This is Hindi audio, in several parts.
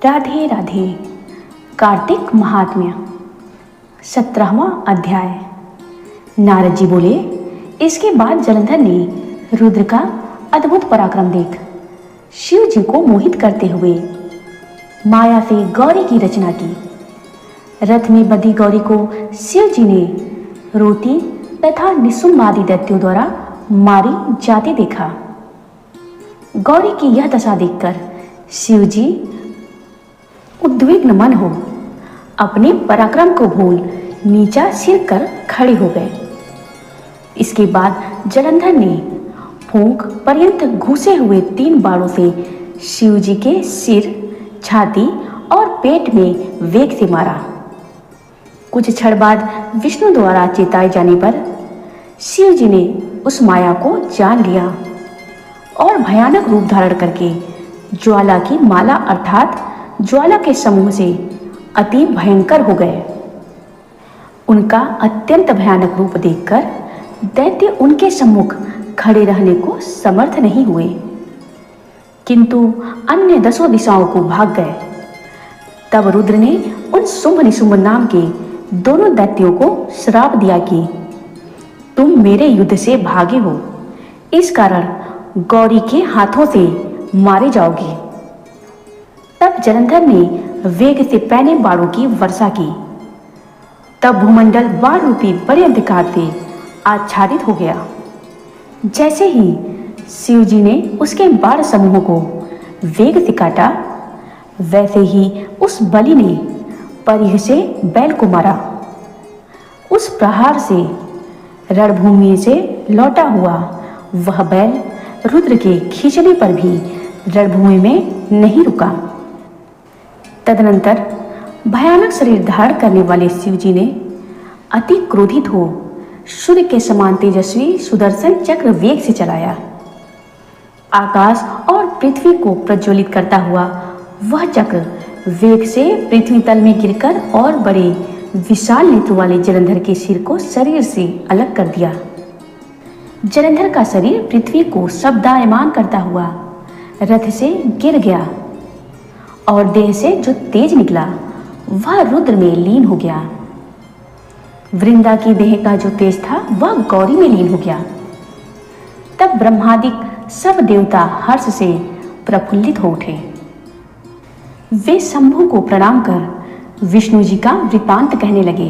राधे राधे। कार्तिक महात्म्य 17वां अध्याय। नारद जी बोले, इसके बाद जलंधर ने रुद्र का अद्भुत पराक्रम देख शिव जी को मोहित करते हुए माया से गौरी की रचना की। रथ में बंधी गौरी को शिव जी ने रोती तथा निशुंभ आदि दैत्यों द्वारा मारी जाते देखा। गौरी की यह दशा देखकर शिव जी उद्विग्न मन हो अपने पराक्रम को भूल नीचा सिर कर खड़े हो गए। इसके बाद जलंधर ने फूंक पर्यंत घुसे हुए 3 बाणों से शिव जी के सिर, छाती और पेट में वेग से मारा। कुछ क्षण बाद विष्णु द्वारा चेताए जाने पर शिव जी ने उस माया को जान लिया और भयानक रूप धारण करके ज्वाला की माला अर्थात ज्वाला के समूह से अति भयंकर हो गए। उनका अत्यंत भयानक रूप देखकर दैत्य उनके सम्मुख खड़े रहने को समर्थ नहीं हुए, किंतु अन्य 10 दिशाओं को भाग गए। तब रुद्र ने उन शुंभ निशुंभ नाम के दोनों दैत्यों को श्राप दिया कि तुम मेरे युद्ध से भागे हो, इस कारण गौरी के हाथों से मारे जाओगे। तब जलंधर ने वेग से पैने बाणों की वर्षा की। तब भूमंडल बाण रूपी बड़े अंधकार से आच्छादित हो गया। जैसे ही शिव जी ने उसके बाण समूह को वेग से काटा, वैसे ही उस बलि ने परिघ से बैल को मारा। उस प्रहार से रणभूमि से लौटा हुआ वह बैल रुद्र के खींचने पर भी रणभूमि में नहीं रुका। तदनंतर भयानक शरीर धारण करने वाले शिव जी ने अति क्रोधित हो सूर्य के समान तेजस्वी सुदर्शन चक्र वेग से चलाया। आकाश और पृथ्वी को प्रज्वलित करता हुआ वह चक्र वेग से पृथ्वी तल में गिरकर और बड़े विशाल नेत्र वाले जलंधर के सिर को शरीर से अलग कर दिया। जलंधर का शरीर पृथ्वी को शब्दायमान करता हुआ रथ से गिर गया और देह से जो तेज निकला वह रुद्र में लीन हो गया। वृंदा की देह का जो तेज था वह गौरी में लीन हो गया। तब ब्रह्मादिक सब देवता हर्ष से प्रफुल्लित हो उठे। वे शंभु को प्रणाम कर विष्णु जी का वृतांत कहने लगे।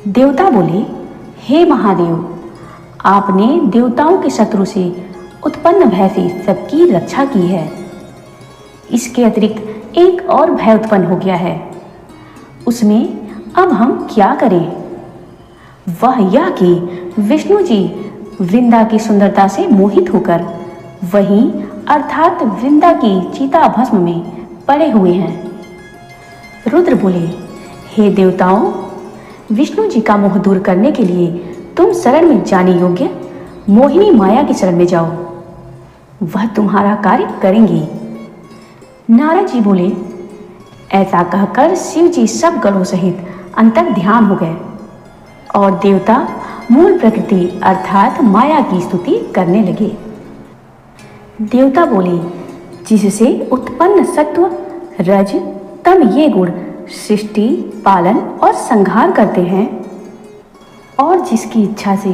देवता बोले, हे महादेव, आपने देवताओं के शत्रु से उत्पन्न भय से सबकी रक्षा की है। इसके अतिरिक्त एक और भय उत्पन्न हो गया है, उसमें अब हम क्या करें? वह यह कि विष्णु जी वृंदा की सुंदरता से मोहित होकर वहीं अर्थात वृंदा की चिता भस्म में पड़े हुए हैं। रुद्र बोले, हे देवताओं, विष्णु जी का मोह दूर करने के लिए तुम शरण में जाने योग्य मोहिनी माया की शरण में जाओ, वह तुम्हारा कार्य करेंगी। नारद जी बोले, ऐसा कहकर शिव जी सब गणों सहित अंतर ध्यान हो गए और देवता मूल प्रकृति अर्थात माया की स्तुति करने लगे। देवता बोले, जिससे उत्पन्न सत्व रज तम ये गुण सृष्टि पालन और संहार करते हैं और जिसकी इच्छा से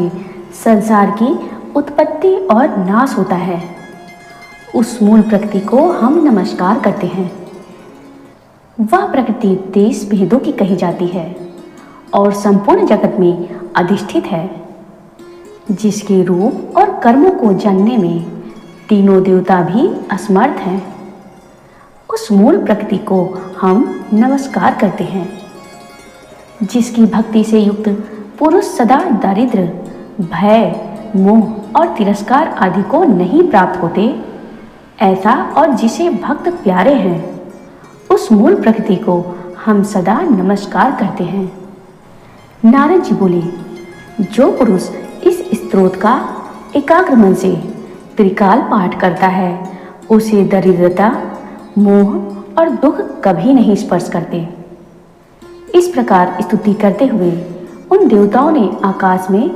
संसार की उत्पत्ति और नाश होता है, उस मूल प्रकृति को हम नमस्कार करते हैं। वह प्रकृति 23 भेदों की कही जाती है और संपूर्ण जगत में अधिष्ठित है, जिसके रूप और कर्मों को जानने में तीनों देवता भी असमर्थ हैं। उस मूल प्रकृति को हम नमस्कार करते हैं। जिसकी भक्ति से युक्त पुरुष सदा दारिद्र्य, भय, मोह और तिरस्कार आदि को नहीं प्राप्त होते, ऐसा और जिसे भक्त प्यारे हैं, उस मूल प्रकृति को हम सदा नमस्कार करते हैं। नारद जी बोले, जो पुरुष इस स्तोत्र का एकाग्र मन से त्रिकाल पाठ करता है, उसे दरिद्रता, मोह और दुख कभी नहीं स्पर्श करते। इस प्रकार स्तुति करते हुए उन देवताओं ने आकाश में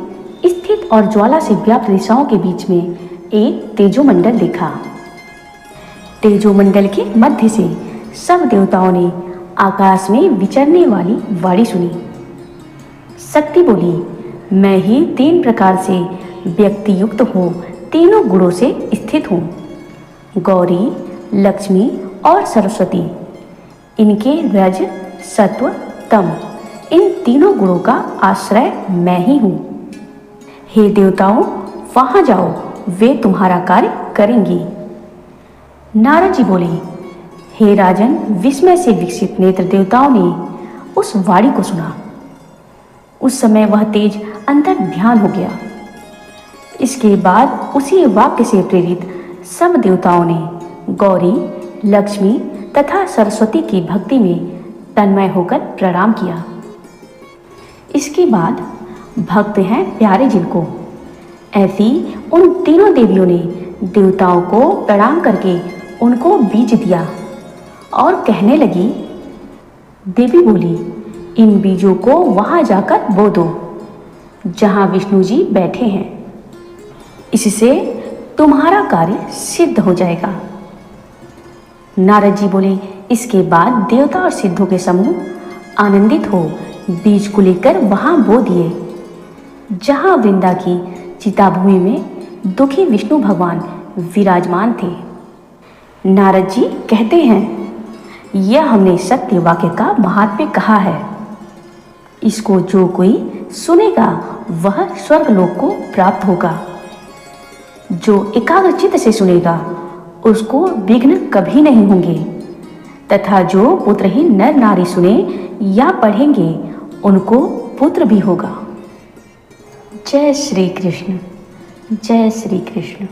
स्थित और ज्वाला से व्याप्त दिशाओं के बीच में एक तेजोमंडल देखा। तेजोमंडल के मध्य से सब देवताओं ने आकाश में विचरने वाली वाणी सुनी। शक्ति बोली, मैं ही 3 प्रकार से व्यक्ति युक्त हो तीनों गुणों से स्थित हूँ, गौरी, लक्ष्मी और सरस्वती। इनके रज, सत्व, तम, इन तीनों गुणों का आश्रय मैं ही हूँ। हे देवताओं, वहां जाओ, वे तुम्हारा कार्य करेंगी। नारद जी बोले, हे राजन, विस्मय से विकसित नेत्र देवताओं ने उस वाणी को सुना। उस समय वह तेज अंतर ध्यान हो गया। इसके बाद उसी वाक्य से प्रेरित सब देवताओं ने गौरी, लक्ष्मी तथा सरस्वती की भक्ति में तन्मय होकर प्रणाम किया। इसके बाद भक्त हैं प्यारे जिनको, ऐसी उन तीनों देवियों ने देवताओं को प्रणाम करके उनको बीज दिया और कहने लगी। देवी बोली, इन बीजों को वहां जाकर बो दो जहां विष्णु जी बैठे हैं, इससे तुम्हारा कार्य सिद्ध हो जाएगा। नारद जी बोले, इसके बाद देवता और सिद्धों के समूह आनंदित हो बीज को लेकर वहां बो दिए जहां वृंदा की चिताभूमि में दुखी विष्णु भगवान विराजमान थे। नारद जी कहते हैं, यह हमने सत्य वाक्य का महात्म्य कहा है। इसको जो कोई सुनेगा वह स्वर्गलोक को प्राप्त होगा। जो एकाग्रचित्त से सुनेगा उसको विघ्न कभी नहीं होंगे, तथा जो पुत्रहीन नर नारी सुने या पढ़ेंगे उनको पुत्र भी होगा। जय श्री कृष्ण, जय श्री कृष्ण।